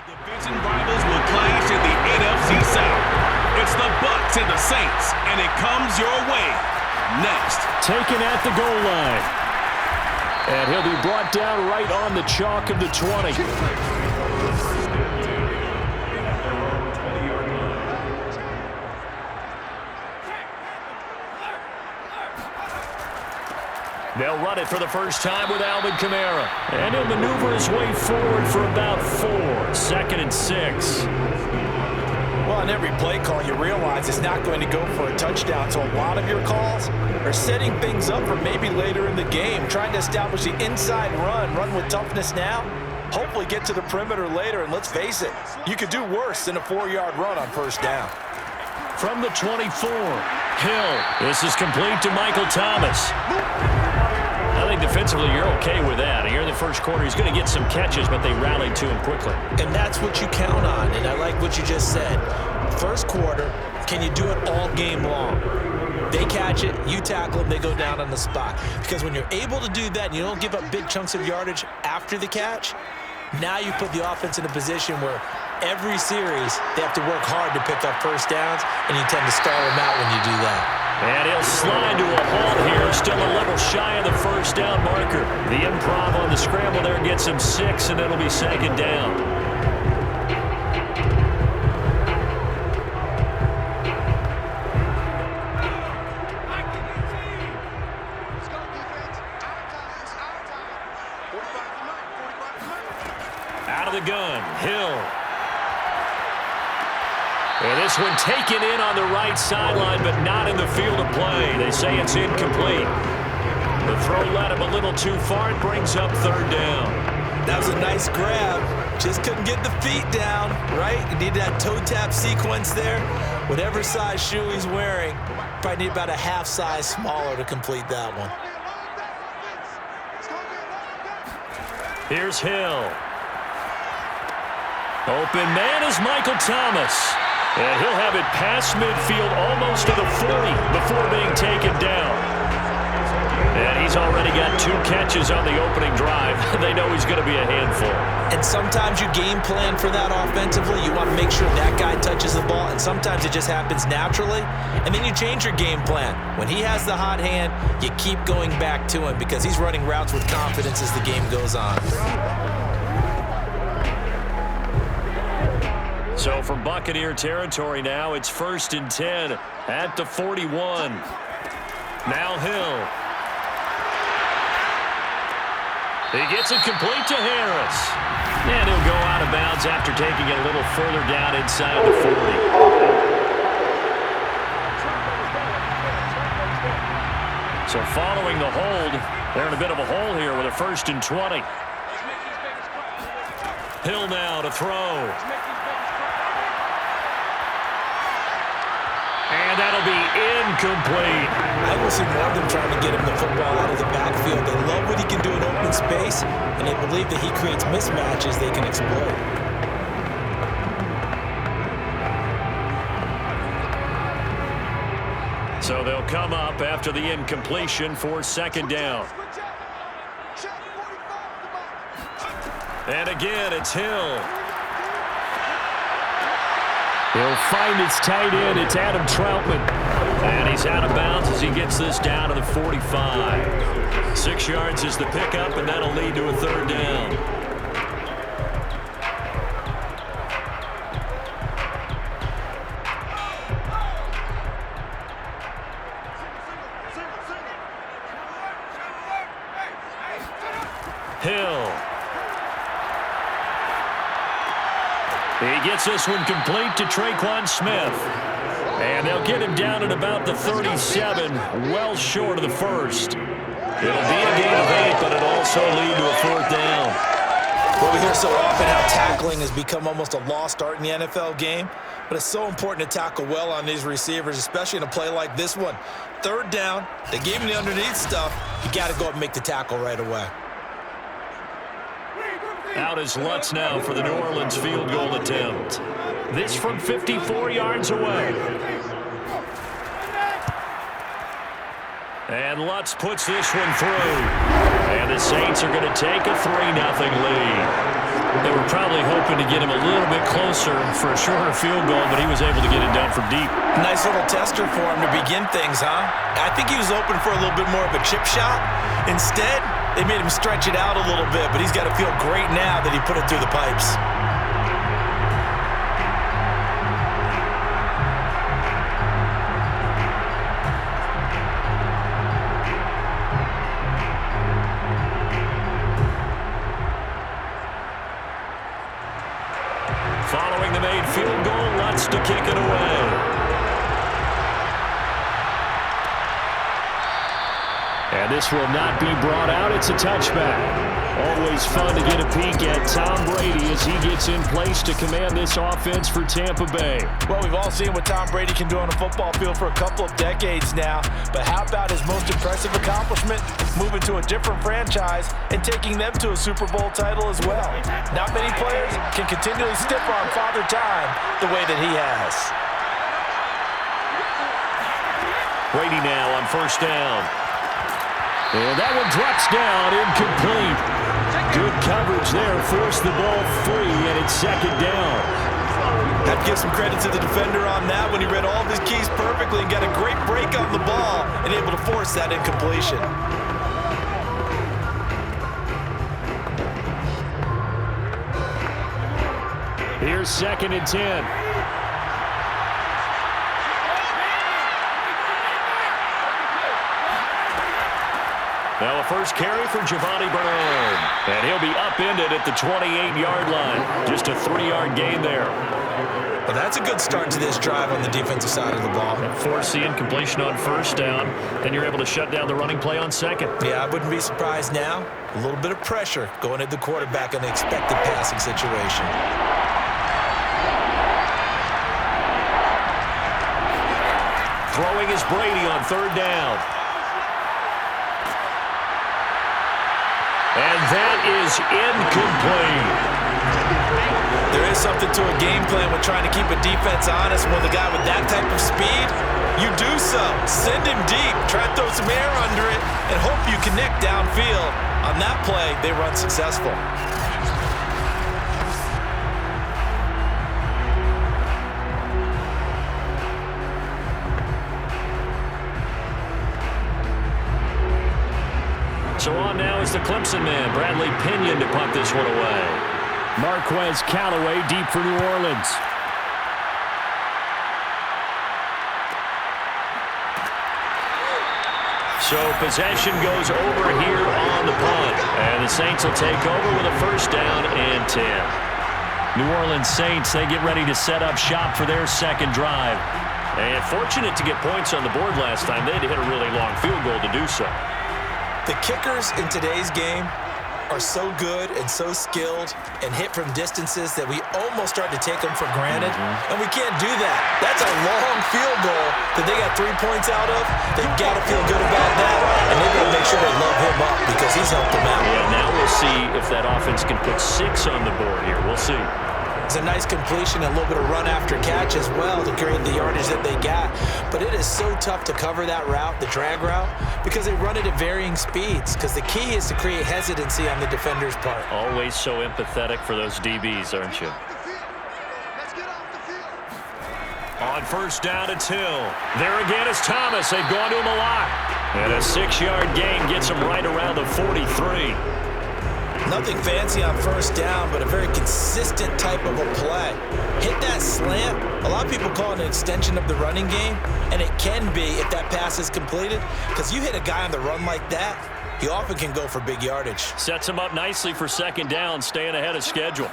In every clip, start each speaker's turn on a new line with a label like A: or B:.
A: Division rivals will clash in the NFC South. It's the Bucs and the Saints, and it comes your way next.
B: Taken at the goal line. And he'll be brought down right on the chalk of the 20. They'll run it for the first time with Alvin Kamara. And he'll maneuver his way forward for about 4. 2nd and 6.
C: Well, on every play call, you realize it's not going to go for a touchdown. So a lot of your calls are setting things up for maybe later in the game, trying to establish the inside run with toughness now, hopefully get to the perimeter later. And let's face it, you could do worse than a 4-yard run on first down.
B: From the 24, Hill. This is complete to Michael Thomas. I think defensively you're okay with that. Here in the first quarter, he's going to get some catches, but they rallied to him quickly.
C: And that's what you count on, and I like what you just said. First quarter, can you do it all game long? They catch it, you tackle them, they go down on the spot. Because when you're able to do that and you don't give up big chunks of yardage after the catch, now you put the offense in a position where every series they have to work hard to pick up first downs, and you tend to stall them out when you do that.
B: And he'll slide to a halt here, still a little shy of the first down marker. The improv on the scramble there gets him 6, and it'll be 2nd down. Out of the gun, Hill. And this one taken in on the right sideline, but not in the field of play. They say it's incomplete. The throw led him a little too far. It brings up 3rd down.
C: That was a nice grab. Just couldn't get the feet down, right? You need that toe tap sequence there. Whatever size shoe he's wearing, probably need about a half size smaller to complete that one.
B: Here's Hill. Open man is Michael Thomas. And he'll have it past midfield almost to the 40 before being taken down. And he's already got 2 catches on the opening drive. They know he's going to be a handful.
C: And sometimes you game plan for that offensively. You want to make sure that guy touches the ball, and sometimes it just happens naturally. And then you change your game plan. When he has the hot hand, you keep going back to him because he's running routes with confidence as the game goes on.
B: So from Buccaneer territory now, it's 1st and 10 at the 41. Now Hill. He gets it complete to Harris. And he'll go out of bounds after taking it a little further down inside the 40. So following the hold, they're in a bit of a hole here with a 1st and 20. Hill now to throw. And that'll be incomplete.
C: I will see more of them trying to get him the football out of the backfield. They love what he can do in open space, and they believe that he creates mismatches they can exploit.
B: So they'll come up after the incompletion for 2nd down. And again, it's Hill. He'll find its tight end. It's Adam Troutman. And he's out of bounds as he gets this down to the 45. 6 yards is the pickup, and that'll lead to a 3rd down. Hill. He gets this one complete to Traquan Smith. And they'll get him down at about the 37, well short of the 1st. It'll be a gain of 8, but it'll also lead to a 4th down.
C: Well, we hear so often how tackling has become almost a lost art in the NFL game, but it's so important to tackle well on these receivers, especially in a play like this one. 3rd down, they gave him the underneath stuff. You got to go up and make the tackle right away.
B: Out is Lutz now for the New Orleans field goal attempt. This from 54 yards away. And Lutz puts this one through. And the Saints are going to take a 3-0 lead. They were probably hoping to get him a little bit closer for a shorter field goal, but he was able to get it done from deep.
C: Nice little tester for him to begin things, huh? I think he was open for a little bit more of a chip shot. Instead, they made him stretch it out a little bit, but he's got to feel great now that he put it through the pipes.
B: Following the made field goal, Lutz to kick it away. And this will not be brought out. It's a touchback. Always fun to get a peek at Tom Brady as he gets in place to command this offense for Tampa Bay.
C: Well, we've all seen what Tom Brady can do on a football field for a couple of decades now. But how about his most impressive accomplishment? Moving to a different franchise and taking them to a Super Bowl title as well. Not many players can continually stiff on Father Time the way that he has.
B: Brady now on first down. And that one drops down, incomplete. Good coverage there, forced the ball free, and it's second down.
C: I'd give some credit to the defender on that when he read all of his keys perfectly and got a great break on the ball and able to force that incompletion.
B: Here's 2nd and 10. Now a first carry for Giovanni Bernard. And he'll be upended at the 28-yard line. Just a 3-yard gain there.
C: Well, that's a good start to this drive on the defensive side of the ball.
B: Force the incompletion on first down. Then you're able to shut down the running play on second.
C: Yeah, I wouldn't be surprised now. A little bit of pressure going at the quarterback in the expected passing situation.
B: Throwing is Brady on third down. And that is incomplete.
C: There is something to a game plan with trying to keep a defense honest. When the guy with that type of speed, you do so. Send him deep, try to throw some air under it, and hope you connect downfield. On that play, they run successful.
B: So on now is the Clemson man, Bradley Pinion, to punt this one away. Marquez Callaway deep for New Orleans. So possession goes over here on the punt. And the Saints will take over with a first down and 10. New Orleans Saints, they get ready to set up shop for their second drive. And fortunate to get points on the board last time. They had to hit a really long field goal to do so.
C: The kickers in today's game are so good and so skilled and hit from distances that we almost start to take them for granted, and we can't do that. That's a long field goal that they got 3 points out of. They've got to feel good about that, and they've got to make sure they love him up because he's helped them out.
B: Yeah, now we'll see if that offense can put 6 on the board here. We'll see.
C: It's a nice completion, a little bit of run after catch as well to create the yardage that they got. But it is so tough to cover that route, the drag route, because they run it at varying speeds. Because the key is to create hesitancy on the defender's part.
B: Always so empathetic for those DBs, aren't you? On first down, it's Hill. There again is Thomas. They've gone to him a lot. And a 6-yard gain gets him right around the 43.
C: Nothing fancy on first down, but a very consistent type of a play. Hit that slant. A lot of people call it an extension of the running game, and it can be if that pass is completed, because you hit a guy on the run like that, he often can go for big yardage.
B: Sets him up nicely for second down, staying ahead of schedule.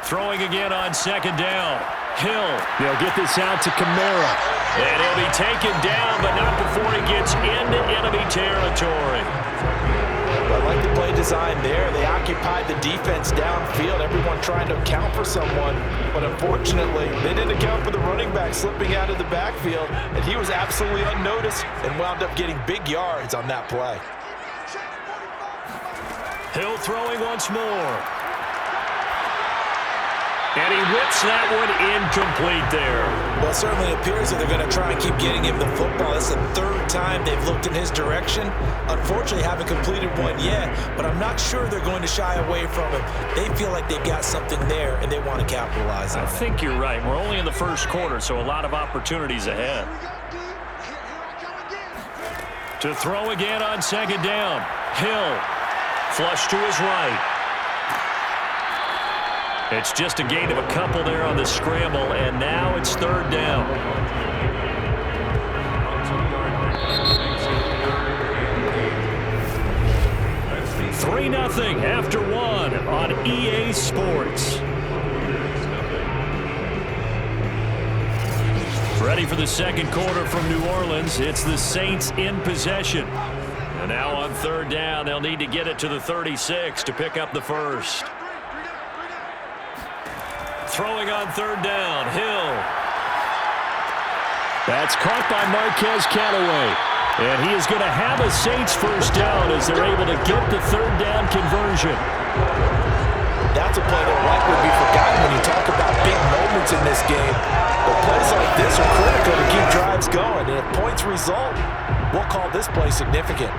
B: Throwing again on second down. Hill. They'll get this out to Kamara. And he'll be taken down, but not before he gets into enemy territory.
C: I like the play design there. They occupied the defense downfield, everyone trying to account for someone. But unfortunately, they didn't account for the running back slipping out of the backfield, and he was absolutely unnoticed and wound up getting big yards on that play.
B: Hill throwing once more. And he whips that one incomplete there.
C: Well, it certainly appears that they're going to try and keep getting him the football. It's the third time they've looked in his direction. Unfortunately, haven't completed one yet, but I'm not sure they're going to shy away from him. They feel like they've got something there, and they want to capitalize on it.
B: I think you're right. We're only in the first quarter, so a lot of opportunities ahead. To throw again on second down. Hill, flush to his right. It's just a gain of a couple there on the scramble, and now it's third down. Three 3-0 after one on EA Sports. Ready for the second quarter from New Orleans. It's the Saints in possession. And now on third down, they'll need to get it to the 36 to pick up the first. Throwing on third down, Hill. That's caught by Marquez Callaway. And he is going to have a Saints first down as they're able to get the third down conversion.
C: That's a play that will likely be forgotten when you talk about big moments in this game. But plays like this are critical to keep drives going. And if points result, we'll call this play significant.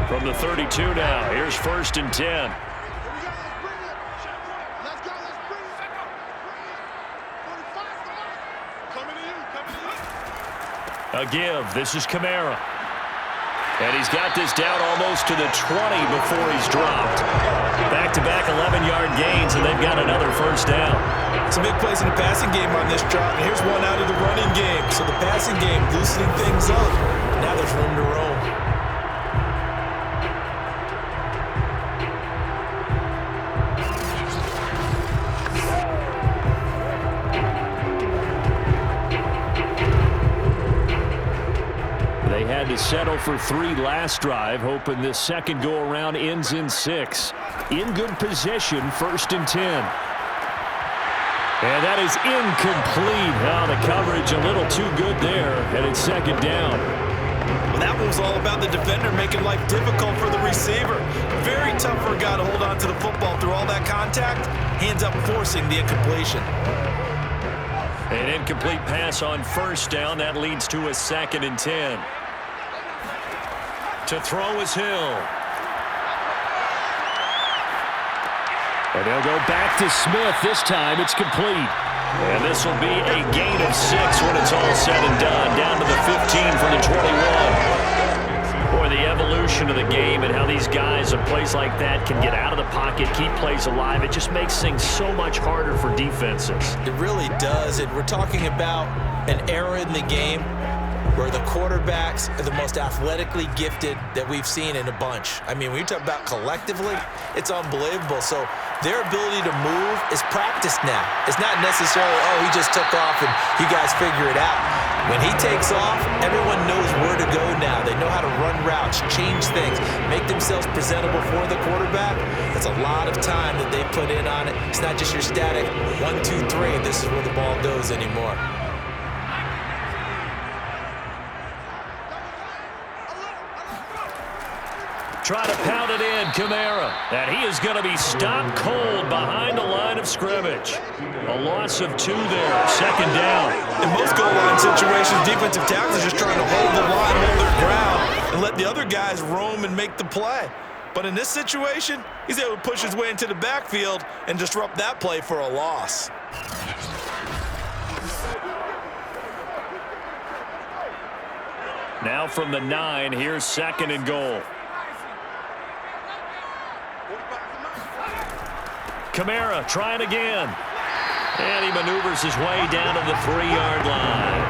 B: From the 32 now, here's 1st and 10. A give. This is Kamara. And he's got this down almost to the 20 before he's dropped. Back-to-back 11-yard gains, and they've got another first down.
C: Some big plays in the passing game on this drive, and here's one out of the running game. So the passing game loosening things up. Now there's room to roam.
B: They had to settle for 3 last drive, hoping this second go-around ends in 6. In good position, 1st and 10. And that is incomplete. Oh, the coverage a little too good there, and it's second down.
C: Well, that one was all about the defender making life difficult for the receiver. Very tough for a guy to hold on to the football through all that contact. Hands up, forcing the incompletion.
B: An incomplete pass on first down. That leads to a 2nd and 10. To throw is Hill. And they'll go back to Smith. This time it's complete. And this will be a gain of 6 when it's all said and done. Down to the 15 from the 21. Boy, the evolution of the game and how these guys in plays like that can get out of the pocket, keep plays alive. It just makes things so much harder for defenses.
C: It really does. And we're talking about an era in the game where the quarterbacks are the most athletically gifted that we've seen in a bunch. I mean, when you talk about collectively, it's unbelievable. So their ability to move is practiced now. It's not necessarily, oh, he just took off and you guys figure it out. When he takes off, everyone knows where to go now. They know how to run routes, change things, make themselves presentable for the quarterback. That's a lot of time that they put in on it. It's not just your static 1, 2, 3, and this is where the ball goes anymore.
B: Try to pound it in, Kamara. And he is going to be stopped cold behind the line of scrimmage. A loss of 2 there, second down.
C: In most goal line situations, defensive tackles are just trying to hold the line, hold their ground, and let the other guys roam and make the play. But in this situation, he's able to push his way into the backfield and disrupt that play for a loss.
B: Now from the 9, here's 2nd and goal. Kamara trying again. And he maneuvers his way down to the 3-yard line.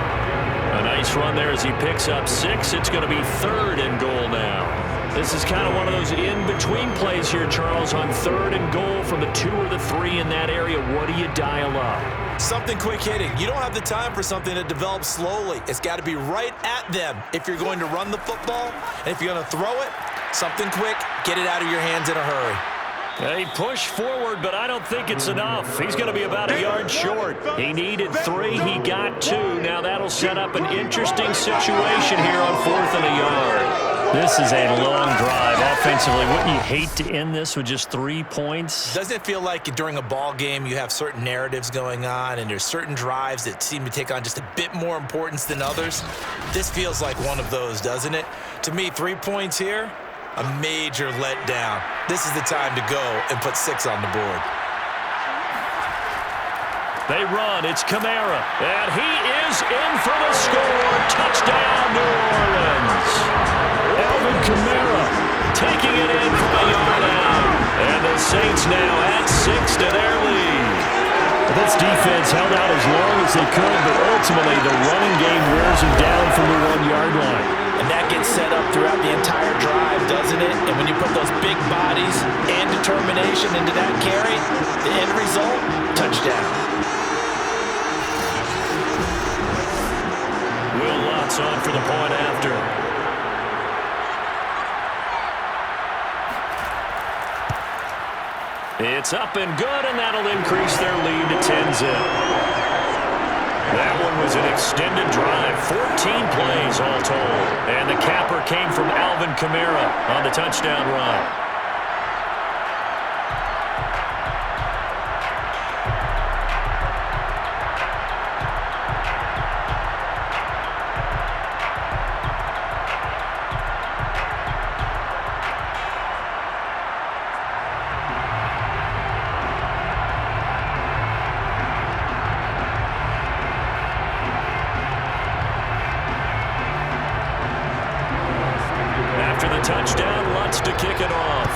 B: A nice run there as he picks up 6. It's going to be 3rd and goal now. This is kind of one of those in-between plays here, Charles, on 3rd and goal from the 2 or the 3 in that area. What do you dial up?
C: Something quick hitting. You don't have the time for something that develops slowly. It's got to be right at them if you're going to run the football. And if you're going to throw it, something quick, get it out of your hands in a hurry.
B: He pushed forward, but I don't think it's enough. He's going to be about a yard short. He needed 3. He got 2. Now that'll set up an interesting situation here on 4th and a yard. This is a long drive offensively. Wouldn't you hate to end this with just 3 points?
C: Doesn't it feel like during a ball game you have certain narratives going on and there's certain drives that seem to take on just a bit more importance than others? This feels like one of those, doesn't it? To me, 3 points here, a major letdown. This is the time to go and put 6 on the board.
B: They run. It's Kamara. And he is in for the score. Touchdown, New Orleans. Alvin Kamara taking it in from a yard out. And the Saints now at 6 to their lead. This defense held out as long as they could, but ultimately the running game wears them down from the 1-yard line.
C: And that gets set up throughout the entire drive, doesn't it? And when you put those big bodies and determination into that carry, the end result, touchdown.
B: Will Lutz on for the point after. It's up and good, and that'll increase their lead to 10-zip. That one was an extended drive, 14 plays all told. And the capper came from Alvin Kamara on the touchdown run. Touchdown, Lutz to kick it off.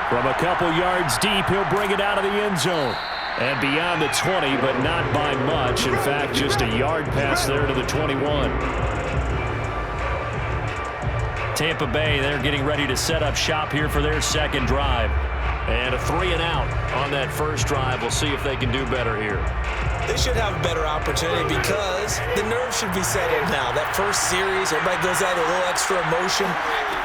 B: From a couple yards deep, he'll bring it out of the end zone. And beyond the 20, but not by much. In fact, just a yard pass there to the 21. Tampa Bay, they're getting ready to set up shop here for their second drive. And a 3-and-out on that first drive. We'll see if they can do better here.
C: They should have a better opportunity because the nerves should be settled now. That first series, everybody goes out with a little extra emotion.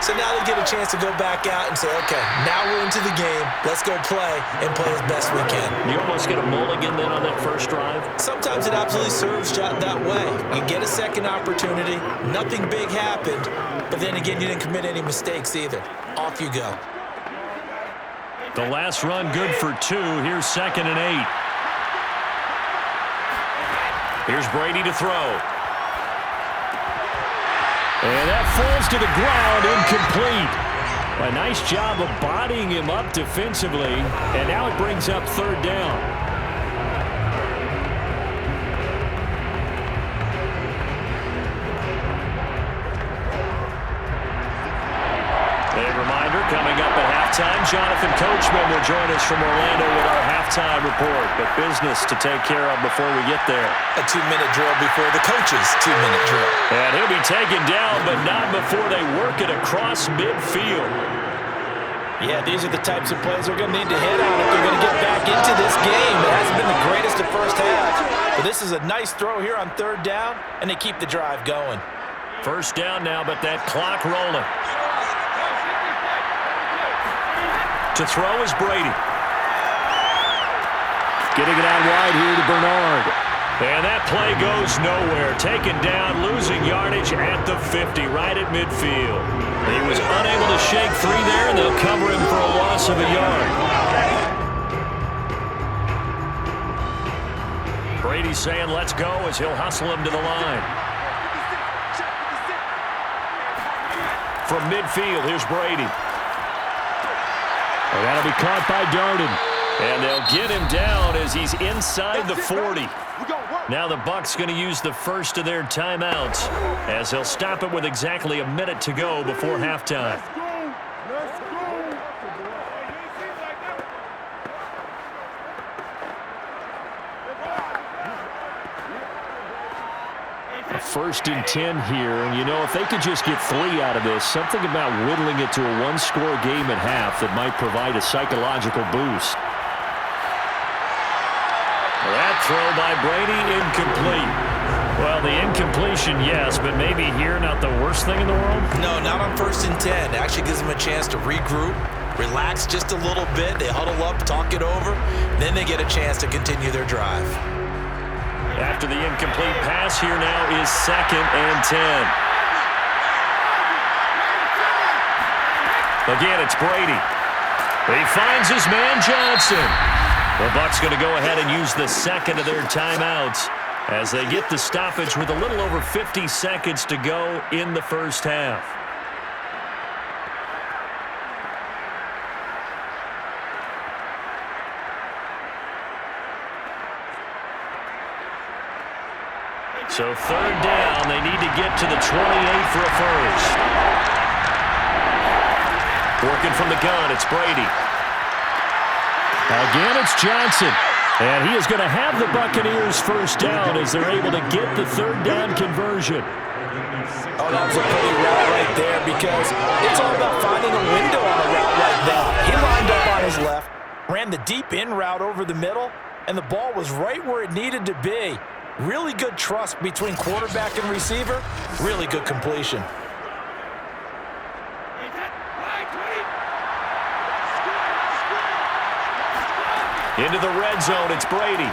C: So now they get a chance to go back out and say, okay, now we're into the game. Let's go play and play as best we can.
B: You almost get a mulligan then on that first drive? Sometimes
C: it absolutely serves that way. You get a second opportunity. Nothing big happened. But then again, you didn't commit any mistakes either. Off you go.
B: The last run good for 2. Here's 2nd and 8. Here's Brady to throw. And that falls to the ground, incomplete. A nice job of bodying him up defensively, and now it brings up 3rd down. Coming up at halftime, Jonathan Coachman will join us from Orlando with our halftime report. But business to take care of before we get there.
C: A 2-minute drill before the coach's 2-minute drill.
B: And he'll be taken down, but not before they work it across midfield.
C: Yeah, these are the types of plays they're going to need to hit on if they're going to get back into this game. It hasn't been the greatest of first half. But this is a nice throw here on 3rd down, and they keep the drive going.
B: First down now, but that clock rolling. To throw is Brady. Getting it out wide here to Bernard. And that play goes nowhere. Taken down, losing yardage at the 50, right at midfield. He was unable to shake 3 there, and they'll cover him for a loss of a yard. Brady's saying let's go as he'll hustle him to the line. From midfield, here's Brady. And that'll be caught by Darden. And they'll get him down as he's inside the 40. Now the Bucs going to use the first of their timeouts as they'll stop it with exactly a minute to go before halftime. First and 10 here, and you know, if they could just get 3 out of this, something about whittling it to a 1-score game at half that might provide a psychological boost. That throw by Brady, incomplete. Well, the incompletion, yes, but maybe here not the worst thing in the world?
C: No, not on 1st and 10. It actually gives them a chance to regroup, relax just a little bit. They huddle up, talk it over, then they get a chance to continue their drive.
B: After the incomplete pass, here now is 2nd and 10. Again, it's Brady. He finds his man Johnson. The Bucs going to go ahead and use the second of their timeouts as they get the stoppage with a little over 50 seconds to go in the first half. So 3rd down, they need to get to the 28 for a first. Working from the gun, it's Brady. Again, it's Johnson. And he is going to have the Buccaneers first down as they're able to get the 3rd down conversion.
C: Oh, that was a pretty route right there because it's all about finding a window on a route like that. He lined up on his left, ran the deep in route over the middle, and the ball was right where it needed to be. Really good trust between quarterback and receiver. Really good completion.
B: Into the red zone, it's Brady.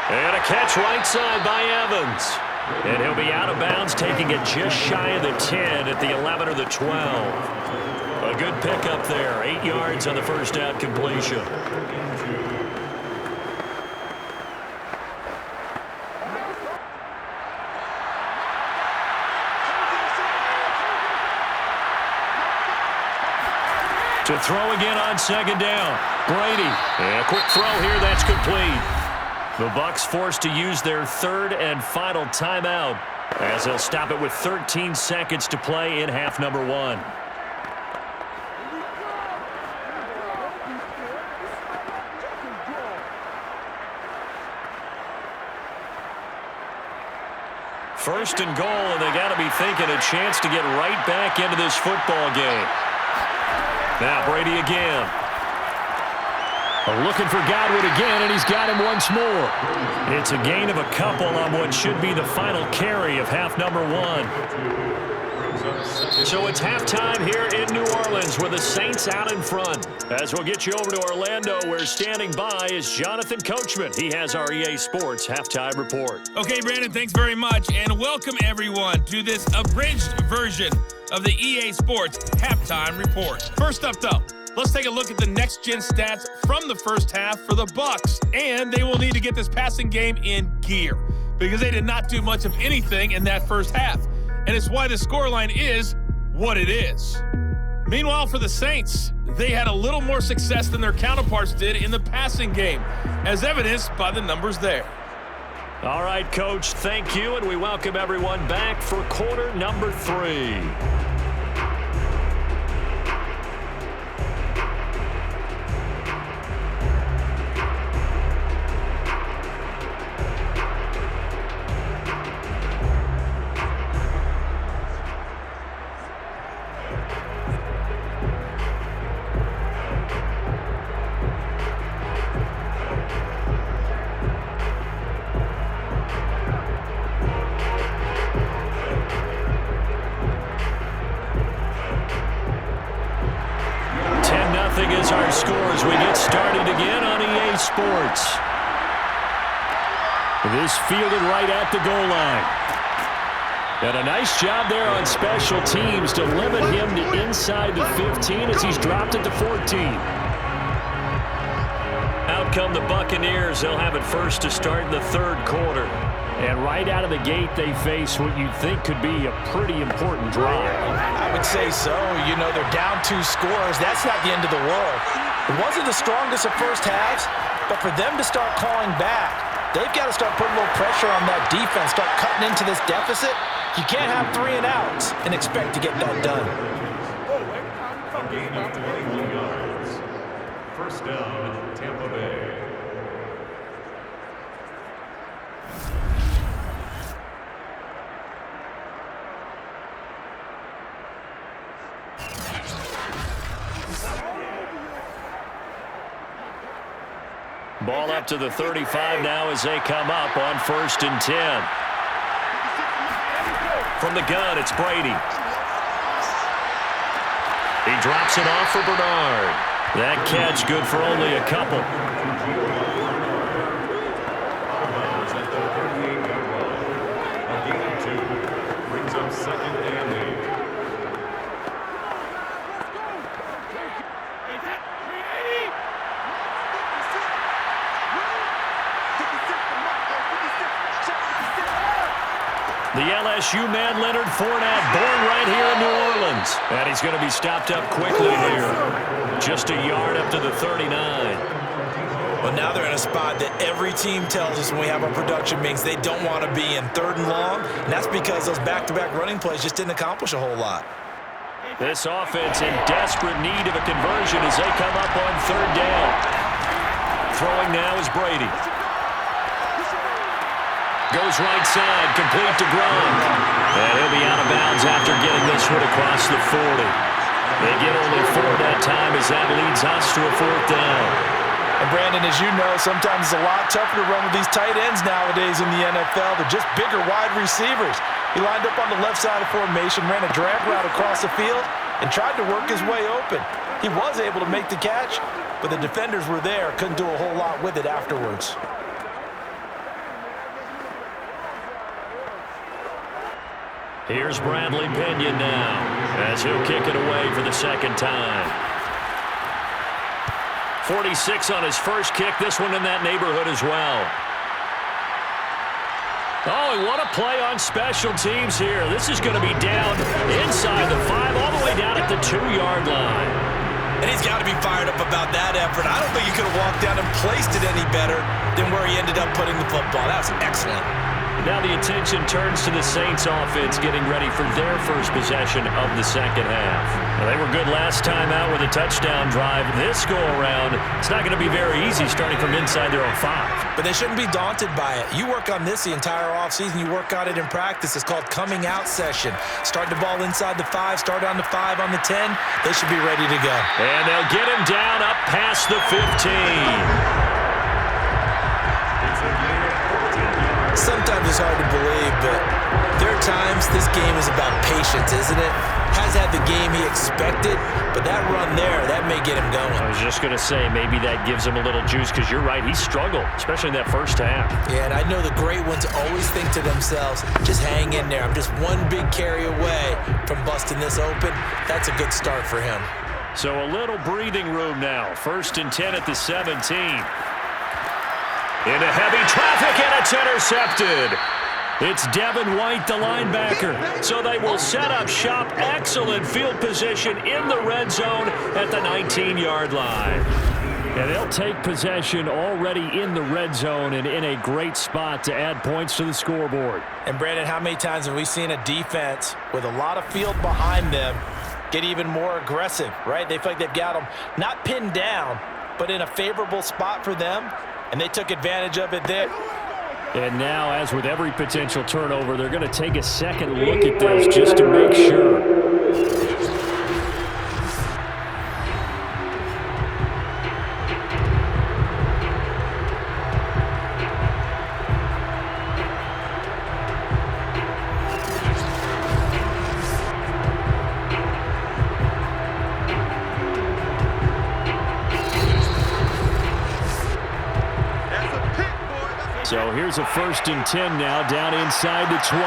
B: And a catch right side by Evans. And he'll be out of bounds, taking it just shy of the 10 at the 11 or the 12. A good pickup there, 8 yards on the first down completion. To throw again on 2nd down. Brady. And a quick throw here. That's complete. The Bucs forced to use their 3rd and final timeout as they'll stop it with 13 seconds to play in half number 1. First and goal, and they got to be thinking a chance to get right back into this football game. Now Brady again. Looking for Godwin again, and he's got him once more. It's a gain of a couple on what should be the final carry of half number 1. So it's halftime here in New Orleans with the Saints out in front. As we'll get you over to Orlando, where standing by is Jonathan Coachman. He has our EA Sports Halftime Report.
D: Okay, Brandon, thanks very much, and welcome everyone to this abridged version of the EA Sports Halftime Report. First up, though, let's take a look at the next-gen stats from the first half for the Bucs, and they will need to get this passing game in gear because they did not do much of anything in that first half, and it's why the scoreline is what it is. Meanwhile, for the Saints, they had a little more success than their counterparts did in the passing game, as evidenced by the numbers there.
B: All right, Coach, thank you, and we welcome everyone back for quarter number 3. Is our score as we get started again on EA Sports. This fielded right at the goal line. And a nice job there on special teams to limit him to inside the 15 as he's dropped it to 14. Out come the Buccaneers. They'll have it first to start the 3rd quarter. And right out of the gate, they face what you'd think could be a pretty important drive.
C: I would say so. You know, they're down 2 scores. That's not the end of the world. It wasn't the strongest of first halves, but for them to start clawing back, they've got to start putting a little pressure on that defense, start cutting into this deficit. You can't have 3 and outs and expect to get that done.
E: First down, Tampa Bay.
B: Ball up to the 35 now as they come up on 1st and 10. From the gun, it's Brady. He drops it off for Bernard. That catch good for only a couple. The LSU man, Leonard Fournette, born right here in New Orleans. And he's going to be stopped up quickly here. Just a yard up to the 39.
C: Well, now they're in a spot that every team tells us when we have our production meetings they don't want to be in, 3rd and long. And that's because those back-to-back running plays just didn't accomplish a whole lot.
B: This offense in desperate need of a conversion as they come up on 3rd down. Throwing now is Brady. Goes right side, complete to Gronk. And he'll be out of bounds after getting this one across the 40. They get only 4 that time as that leads us to a 4th down.
C: And Brandon, as you know, sometimes it's a lot tougher to run with these tight ends nowadays in the NFL. They're just bigger wide receivers. He lined up on the left side of formation, ran a drag route across the field, and tried to work his way open. He was able to make the catch, but the defenders were there, couldn't do a whole lot with it afterwards.
B: Here's Bradley Pinion now as he'll kick it away for the 2nd time. 46 on his first kick. This one in that neighborhood as well. Oh, and what a play on special teams here. This is going to be down inside the 5 all the way down at the 2-yard line.
C: And he's got to be fired up about that effort. I don't think he could have walked down and placed it any better than where he ended up putting the football. That was excellent.
B: Now the attention turns to the Saints offense getting ready for their first possession of the 2nd half. Well, they were good last time out with a touchdown drive. This go-around, it's not going to be very easy starting from inside their own 5.
C: But they shouldn't be daunted by it. You work on this the entire offseason. You work on it in practice. It's called coming out session. Start the ball inside the 5, start on the 5, on the 10. They should be ready to go.
B: And they'll get him down up past the 15.
C: Sometimes it's hard to believe, but there are times this game is about patience, isn't it? Has had the game he expected, but that run there, that may get him going.
B: I was just going to say, maybe that gives him a little juice because you're right, he struggled, especially in that first half.
C: Yeah, and I know the great ones always think to themselves, just hang in there. I'm just one big carry away from busting this open. That's a good start for him.
B: So a little breathing room now. 1st and 10 at the 17. Into heavy traffic, and it's intercepted. It's Devin White, the linebacker. So they will set up shop. Excellent field position in the red zone at the 19-yard line. And they'll take possession already in the red zone and in a great spot to add points to the scoreboard.
C: And, Brandon, how many times have we seen a defense with a lot of field behind them get even more aggressive, right? They feel like they've got them not pinned down, but in a favorable spot for them. And they took advantage of it there.
B: And now, as with every potential turnover, they're going to take a second look at this just to make sure. So here's a 1st and 10 now, down inside the 20.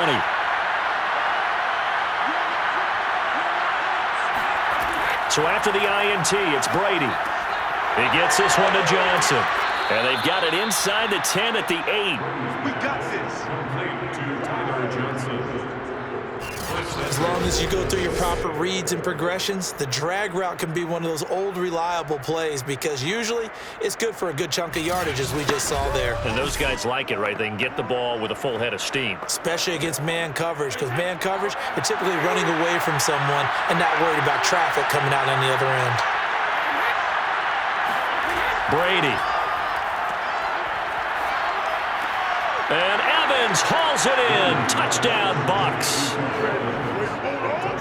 B: So after the INT, it's Brady. He gets this one to Johnson. And they've got it inside the 10 at the 8.
E: We got this. Complete to Tyler Johnson.
C: As long as you go through your proper reads and progressions, the drag route can be one of those old reliable plays because usually it's good for a good chunk of yardage as we just saw there.
B: And those guys like it, right? They can get the ball with a full head of steam.
C: Especially against man coverage because man coverage, they're typically running away from someone and not worried about traffic coming out on the other end.
B: Brady. And Evans hauls it in. Touchdown, Bucs.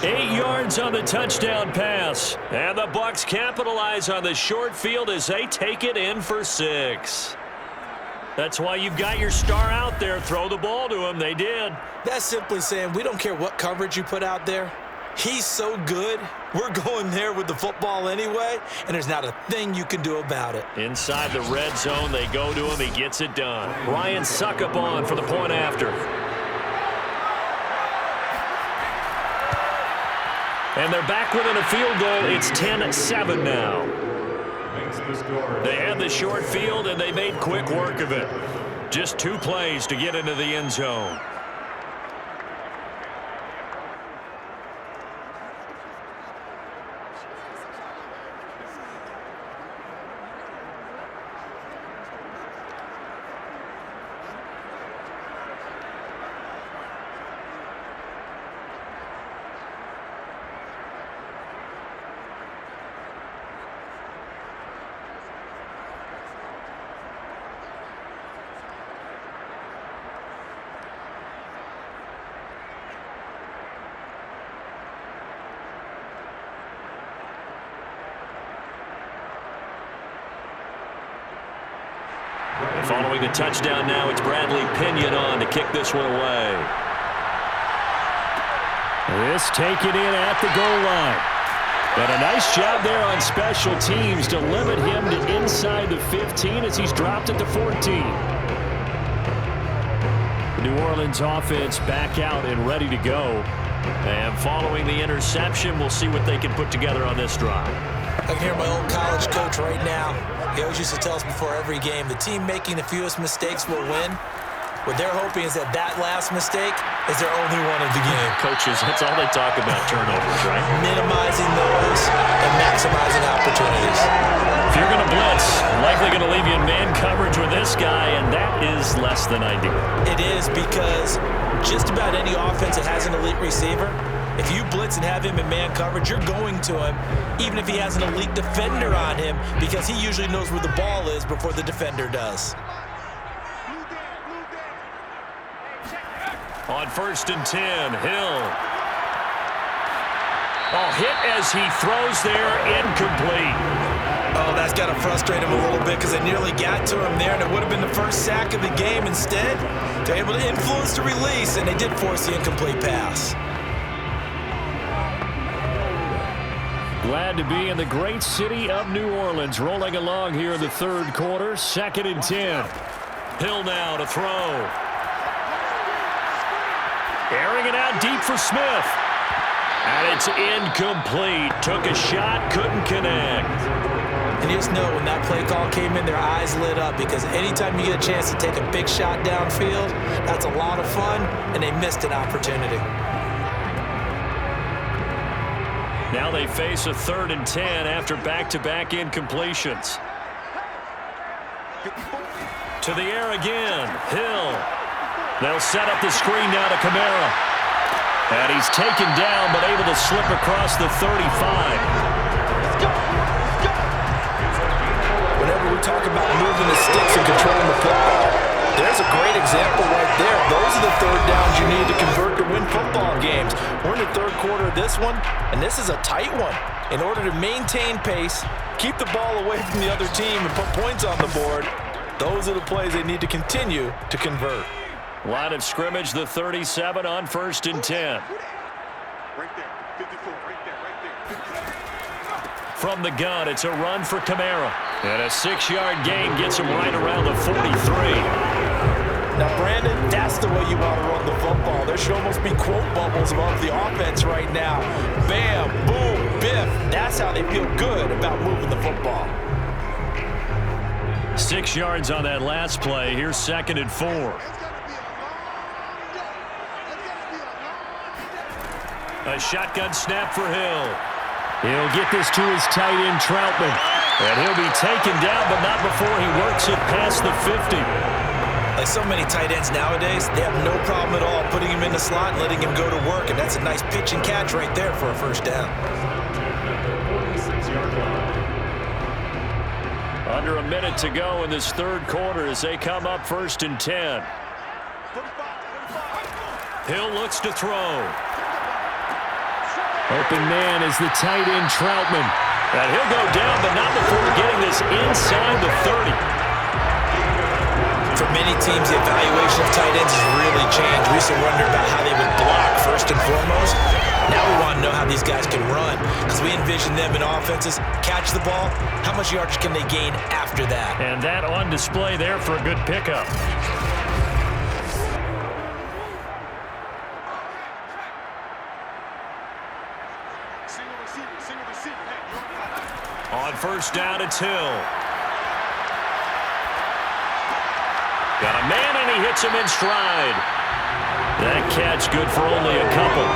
B: 8 yards on the touchdown pass. And the Bucs capitalize on the short field as they take it in for 6. That's why you've got your star out there. Throw the ball to him. They did.
C: That's simply saying we don't care what coverage you put out there. He's so good, we're going there with the football anyway, and there's not a thing you can do about it.
B: Inside the red zone, they go to him. He gets it done. Ryan Suckup on for the point after. And they're back within a field goal. It's 10-7 now. They had the short field, and they made quick work of it. Just 2 plays to get into the end zone. Following the touchdown now, it's Bradley Pinion on to kick this one away. This taken in at the goal line. But a nice job there on special teams to limit him to inside the 15 as he's dropped at the 14. The New Orleans offense back out and ready to go. And following the interception, we'll see what they can put together on this drive.
C: I can hear my old college coach right now. He always used to tell us before every game, the team making the fewest mistakes will win. What they're hoping is that last mistake is their only one of the game.
B: Coaches, that's all they talk about, turnovers, right?
C: Minimizing those and maximizing opportunities.
B: If you're going to blitz, likely going to leave you in man coverage with this guy, and that is less than ideal.
C: It is, because just about any offense that has an elite receiver, if you blitz and have him in man coverage, you're going to him, even if he has an elite defender on him, because he usually knows where the ball is before the defender does.
B: On 1st and 10, Hill. Oh, hit as he throws there, incomplete.
C: Oh, that's got to frustrate him a little bit because they nearly got to him there, and it would have been the first sack of the game. Instead, they're able to influence the release, and they did force the incomplete pass.
B: Glad to be in the great city of New Orleans, rolling along here in the third quarter. 2nd and 10. Hill now to throw. Airing it out deep for Smith. And it's incomplete. Took a shot, couldn't connect.
C: And you just know when that play call came in, their eyes lit up, because anytime you get a chance to take a big shot downfield, that's a lot of fun, and they missed an opportunity.
B: Now they face a 3rd and 10 after back-to-back incompletions. To the air again. Hill. They'll set up the screen now to Kamara. And he's taken down, but able to slip across the 35.
C: Whenever we talk about moving the sticks and controlling the football, there's a great example right there. Those are the third downs you need to convert to win football games. We're in the third quarter of this one, and this is a tight one. In order to maintain pace, keep the ball away from the other team, and put points on the board, those are the plays they need to continue to convert.
B: Line of scrimmage, the 37 on 1st and 10.
E: Right there, 54, right there.
B: From the gun, it's a run for Kamara. And a 6-yard gain gets him right around the 43.
C: Now, Brandon, that's the way you want to run the football. There should almost be quote bubbles above the offense right now. Bam, boom, biff. That's how they feel good about moving the football.
B: 6 yards on that last play. Here's 2nd and 4. A shotgun snap for Hill. He'll get this to his tight end, Troutman. And he'll be taken down, but not before he works it past the 50.
C: Like so many tight ends nowadays, they have no problem at all putting him in the slot and letting him go to work, and that's a nice pitch and catch right there for a first down.
B: Under a minute to go in this third quarter as they come up 1st and 10. Hill looks to throw. Open man is the tight end, Troutman. And he'll go down, but not before getting this inside the 30.
C: For many teams, the evaluation of tight ends has really changed. We used to wonder about how they would block first and foremost. Now we want to know how these guys can run, because we envision them in offenses catch the ball. How much yardage can they gain after that?
B: And that on display there for a good pickup. On 1st down, it's Hill. Got a man, and he hits him in stride. That catch good for only a couple.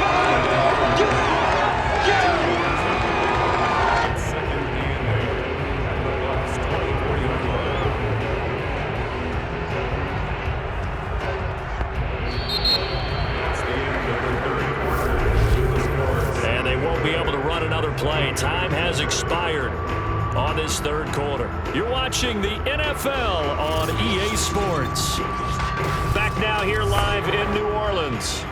B: And they won't be able to run another play. Time has expired on this third quarter. You're watching the NFL on EA Sports. Back now here live in New Orleans.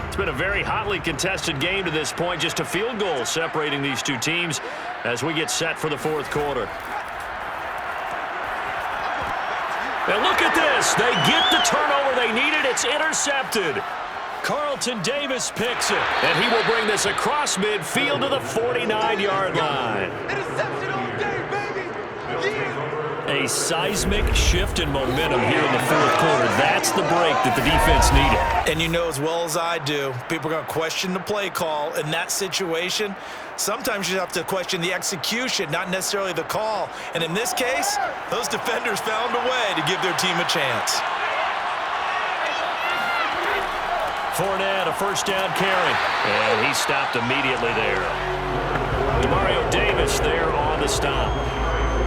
B: It's been a very hotly contested game to this point. Just a field goal separating these two teams as we get set for the fourth quarter. And look at this. They get the turnover they needed. It's intercepted. Carlton Davis picks it. And he will bring this across midfield to the 49-yard line.
F: Interception all day, baby. Yeah.
B: A seismic shift in momentum here in the fourth quarter. That's the break that the defense needed.
C: And you know as well as I do, people are going to question the play call in that situation. Sometimes you have to question the execution, not necessarily the call. And in this case, those defenders found a way to give their team a chance.
B: Fournette, a first down carry. And he stopped immediately there. Demario Davis there on the stop.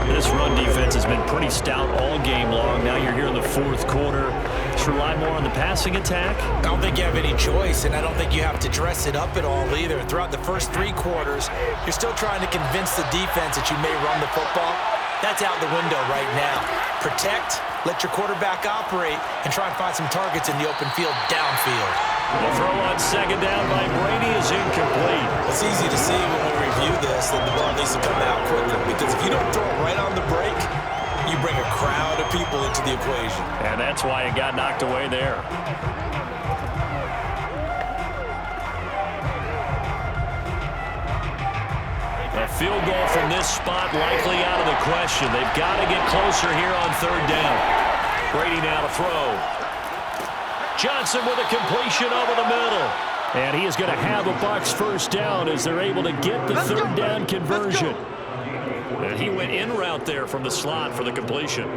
B: This run defense has been pretty stout all game long. Now you're here in the fourth quarter. Just rely more on the passing attack.
C: I don't think you have any choice, and I don't think you have to dress it up at all either. Throughout the first three quarters, you're still trying to convince the defense that you may run the football. That's out the window right now. Protect, let your quarterback operate, and try and find some targets in the open field downfield.
B: The throw on second down by Brady is incomplete.
C: It's easy to see when we review this that the ball needs to come out quicker, because if you don't throw it right on the break, you bring a crowd of people into the equation.
B: And that's why it got knocked away there. A field goal from this spot likely out of the question. They've got to get closer here on third down. Brady now to throw. Johnson with a completion over the middle. And he is going to have a Bucs first down as they're able to get the third down conversion. And he went in route there from the slot for the completion.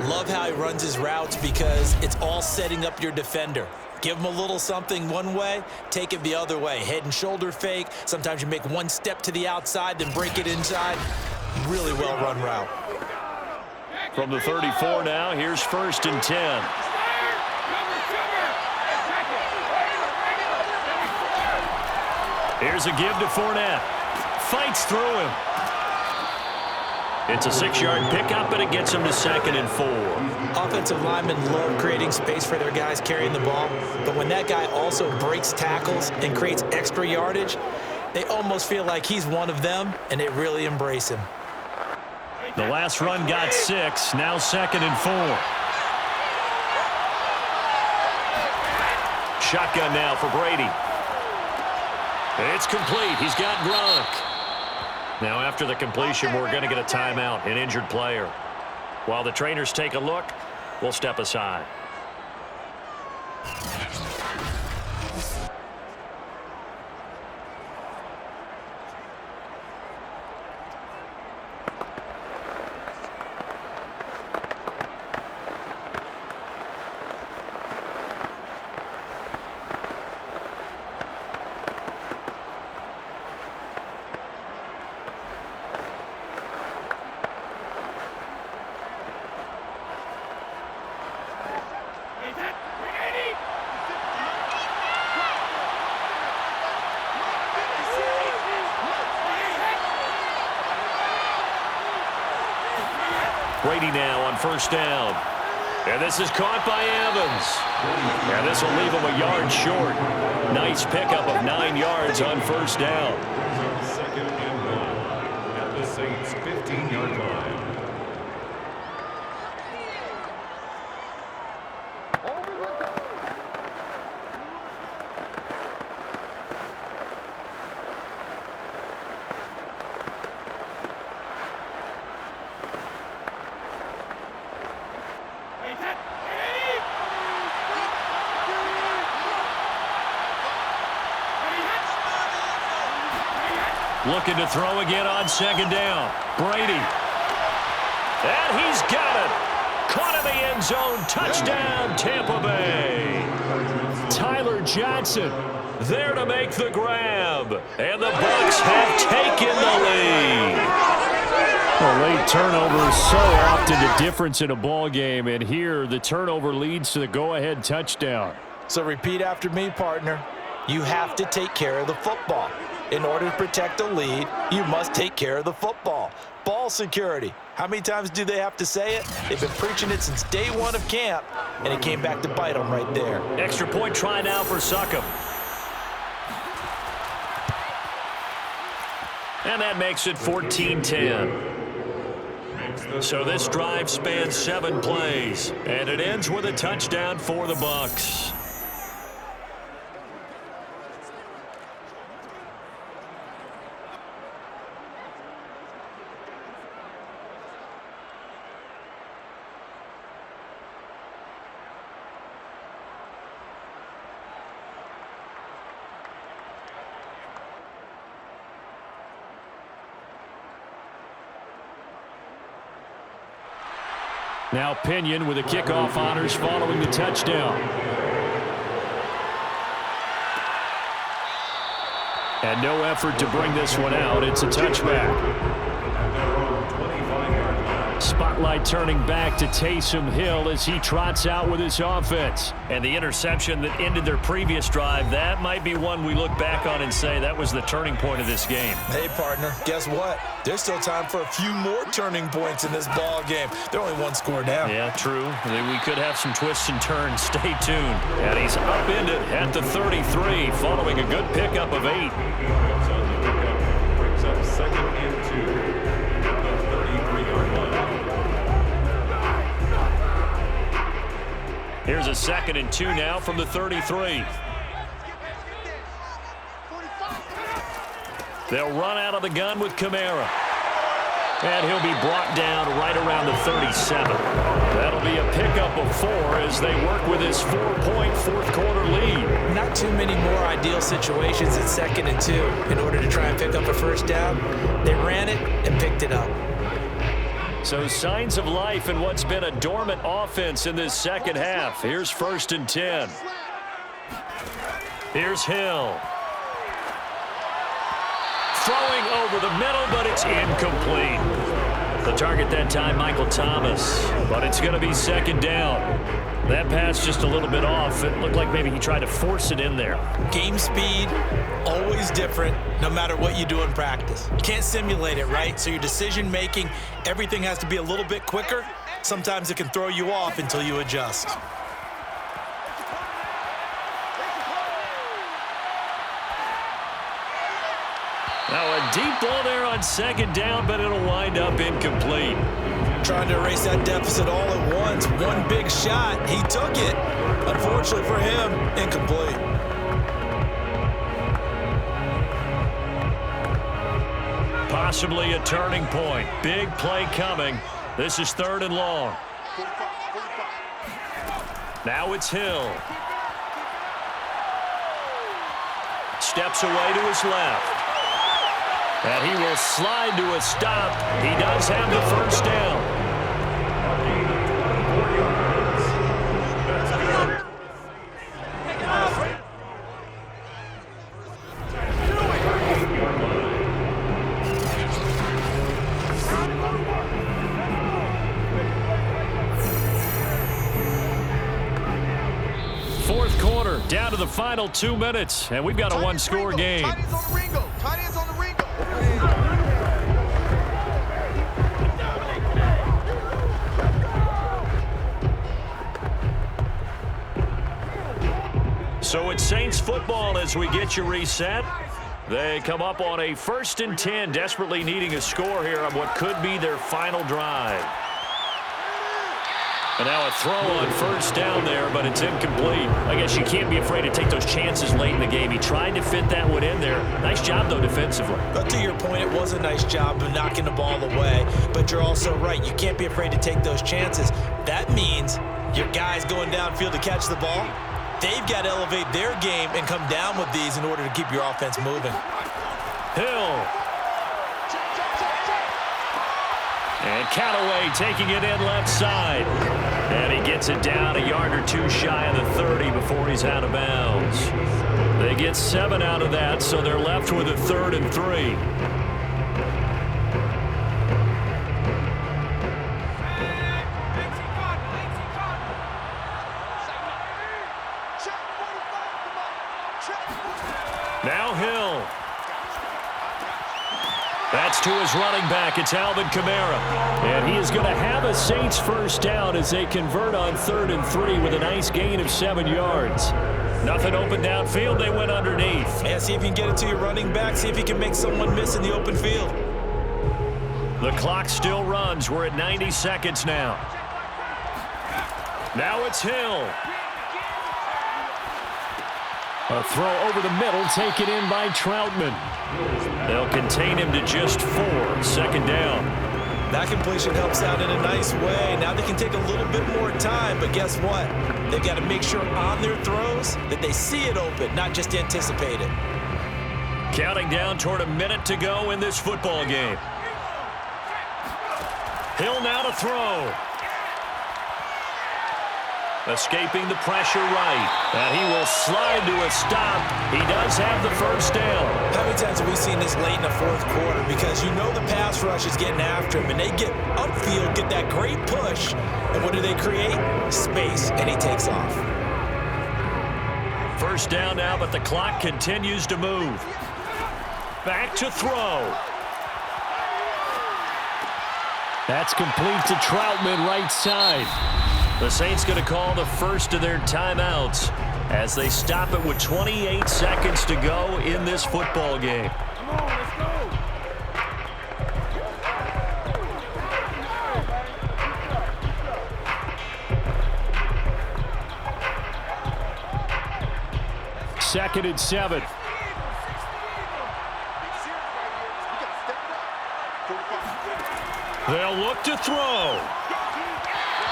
C: Love how he runs his routes because it's all setting up your defender. Give him a little something one way, take it the other way. Head and shoulder fake. Sometimes you make one step to the outside, then break it inside. Really well-run route.
B: From the 34 now, here's 1st and 10. Here's a give to Fournette. Fights through him. It's a 6-yard pickup, and it gets him to 2nd and 4.
C: Offensive linemen love creating space for their guys carrying the ball, but when that guy also breaks tackles and creates extra yardage, they almost feel like he's one of them, and they really embrace him.
B: The last run got 6, now 2nd and 4. Shotgun now for Brady. It's complete. He's got Gronk. Now after the completion, we're going to get a timeout, an injured player. While the trainers take a look, we'll step aside. Brady now on first down. And this is caught by Evans. And this will leave him a yard short. Nice pickup of 9 yards on first down.
E: 2nd and 1 at the Saints' 15-yard line.
B: Looking to throw again on second down. Brady. And he's got it. Caught in the end zone. Touchdown, Tampa Bay. Tyler Johnson there to make the grab. And the Bucs have taken the lead. A late turnover is so often the difference in a ball game. And here, the turnover leads to the go-ahead touchdown.
C: So repeat after me, partner. You have to take care of the football. In order to protect a lead, you must take care of the football. Ball security. How many times do they have to say it? They've been preaching it since day one of camp, and it came back to bite them right there.
B: Extra point try now for Succop. And that makes it 14-10. So this drive spans 7 plays, and it ends with a touchdown for the Bucs. Now Pinion with the kickoff honors following the touchdown. And no effort to bring this one out. It's a touchback. Spotlight turning back to Taysom Hill as he trots out with his offense. And the interception that ended their previous drive, that might be one we look back on and say that was the turning point of this game.
C: Hey, partner, guess what? There's still time for a few more turning points in this ball game. They're only 1 score down.
B: Yeah, true. We could have some twists and turns. Stay tuned. And he's upended at the 33 following a good pickup of 8.
E: Brings up 2nd and 2 at the 33-yard line.
B: Here's a 2nd and 2 now from the 33. They'll run out of the gun with Kamara. And he'll be brought down right around the 37. That'll be a pickup of 4 as they work with his 4-point fourth-quarter lead.
C: Not too many more ideal situations at 2nd and 2 in order to try and pick up a first down. They ran it and picked it up.
B: So signs of life in what's been a dormant offense in this second half. Here's 1st and 10. Here's Hill. Throwing over the middle, but it's incomplete. The target that time, Michael Thomas. But it's going to be 2nd down. That pass just a little bit off. It looked like maybe he tried to force it in there.
C: Game speed, always different, no matter what you do in practice. You can't simulate it, right? So your decision-making, everything has to be a little bit quicker. Sometimes it can throw you off until you adjust.
B: Now a deep ball there on 2nd down, but it'll wind up incomplete.
C: Trying to erase that deficit all at once. One big shot. He took it. Unfortunately for him, incomplete.
B: Possibly a turning point. Big play coming. This is 3rd and long. Now it's Hill. Steps away to his left. And he will slide to a stop. He does have the first down. Fourth quarter, down to the final 2 minutes, and we've got a 1-score game. So it's Saints football as we get you reset. They come up on a 1st and 10, desperately needing a score here on what could be their final drive. And now a throw on 1st down there, but it's incomplete. I guess you can't be afraid to take those chances late in the game. He tried to fit that one in there. Nice job, though, defensively.
C: But to your point, it was a nice job of knocking the ball away. But you're also right. You can't be afraid to take those chances. That means your guys going downfield to catch the ball, they've got to elevate their game and come down with these in order to keep your offense moving.
B: Hill. And Callaway taking it in left side. And he gets it down a yard or 2 shy of the 30 before he's out of bounds. They get 7 out of that, so they're left with a 3rd and 3. Now Hill. That's to his running back. It's Alvin Kamara. And he is going to have a Saints first down as they convert on 3rd and 3 with a nice gain of 7 yards. Nothing open downfield. They went underneath.
C: Yeah, see if you can get it to your running back. See if you can make someone miss in the open field.
B: The clock still runs. We're at 90 seconds now. Now it's Hill. A throw over the middle, taken in by Troutman. They'll contain him to just 4. 2nd down.
C: That completion helps out in a nice way. Now they can take a little bit more time, but guess what? They've got to make sure on their throws that they see it open, not just anticipate it.
B: Counting down toward a minute to go in this football game. Hill now to throw. Escaping the pressure right. And he will slide to a stop. He does have the 1st down.
C: How many times have we seen this late in the 4th quarter? Because you know the pass rush is getting after him, and they get upfield, get that great push. And what do they create? Space, and he takes off.
B: 1st down now, but the clock continues to move. Back to throw. That's complete to Troutman, right side. The Saints going to call the first of their timeouts as they stop it with 28 seconds to go in this football game.
F: Come on, let's go.
B: 2nd and 7. They'll look to throw.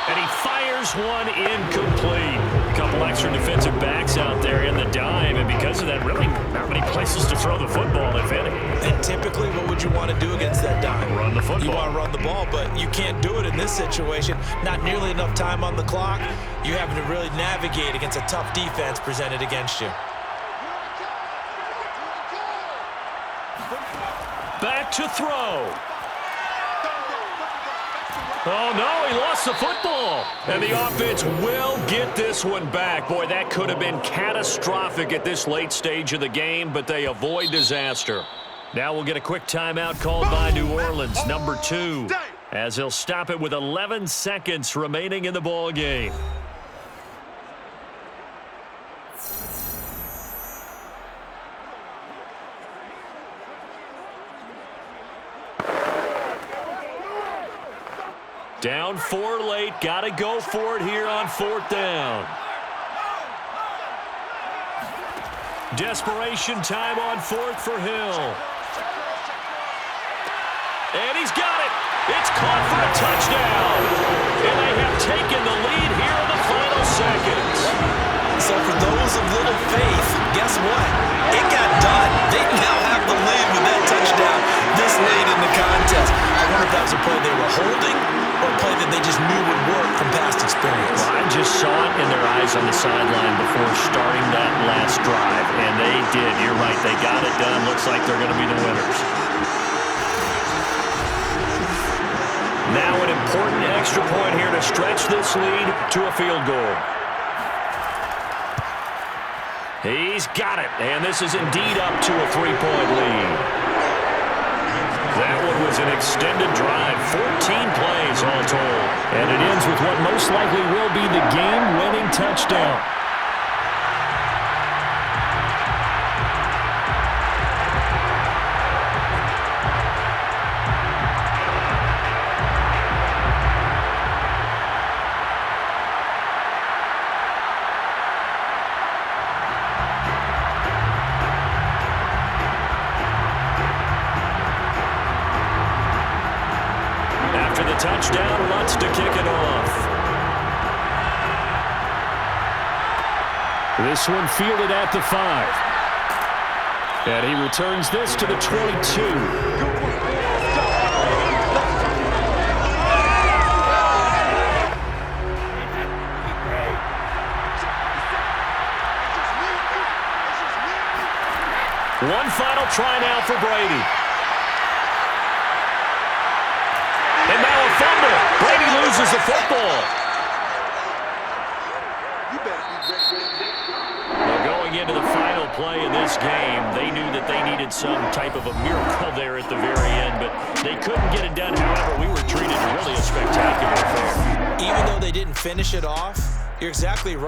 B: And he fires one incomplete. A couple extra defensive backs out there in the dime, and because of that, really not many places to throw the football, if any.
C: And typically, what would you want to do against that dime?
B: Run the football.
C: You want to run the ball, but you can't do it in this situation. Not nearly enough time on the clock. You're having to really navigate against a tough defense presented against you.
B: Back to throw. Oh, no, he lost the football. And the offense will get this one back. Boy, that could have been catastrophic at this late stage of the game, but they avoid disaster. Now we'll get a quick timeout called by New Orleans, number 2, as they'll stop it with 11 seconds remaining in the ball game. Down 4 late. Got to go for it here on 4th down. Desperation time on 4th for Hill. And he's got it. It's caught for a touchdown. And they have taken the lead here in the final seconds.
C: So for those of little faith, guess what? It got done. They now have the lead with that touchdown this late in the contest. I wonder if that was a play they were holding or a play that they just knew would work from past experience.
B: Well, I just saw it in their eyes on the sideline before starting that last drive, and they did. You're right. They got it done. Looks like they're going to be the winners. Now an important extra point here to stretch this lead to a field goal. He's got it, and this is indeed up to a 3-point lead. That one was an extended drive, 14 plays all told. And it ends with what most likely will be the game-winning touchdown. Touchdown, Lutz to kick it off. This one fielded at the 5. And he returns this to the 22. One final try now for Brady. And now a fumble. Brady loses the football. Well, going into the final play of this game, they knew that they needed some type of a miracle there at the very end, but they couldn't get it done. However, we were treated to really a spectacular affair.
C: Even though they didn't finish it off, you're exactly right.